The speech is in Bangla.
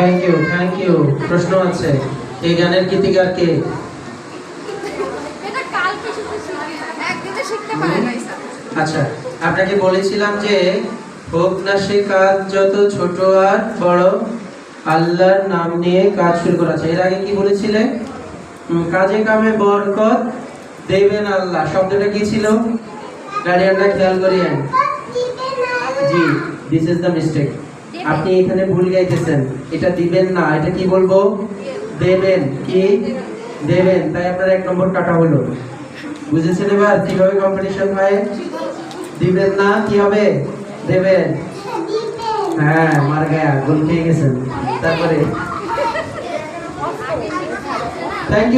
Thank you. প্রশ্ন আছে, এই গানের গীতিকার কে? এটা কালকে শিখেছি, একদিনে শিখতে পারে নাই স্যার। আচ্ছা, আপনাকে বলেছিলাম যে হোক না সে কাজ যত ছোট আর বড়, আল্লাহর নাম নিয়ে কাজ শুরু করা আছে। এর আগে কি বলেছিলে? কাজে কামে বরকত দেবেন আল্লাহ। শব্দটা কি ছিল? গার্ডিয়ানরা খেয়াল করিয়েন। জি, দিস ইজ দ্য মিস্টেক। আপনি এখানে ভুল গাইতেছেন। এটা দিবেন না, এটা কি বলবো? দেবেন। কি দেবেন? তাই আপনার 1 নম্বর কাটা হলো। বুঝেছেন এবার কিভাবে কম্পিটিশন হয়? দিবেন না, কি হবে? দেবেন। হ্যাঁ, মার গায়া, গোল খেয়ে গেছেন। তারপরে থ্যাংক ইউ।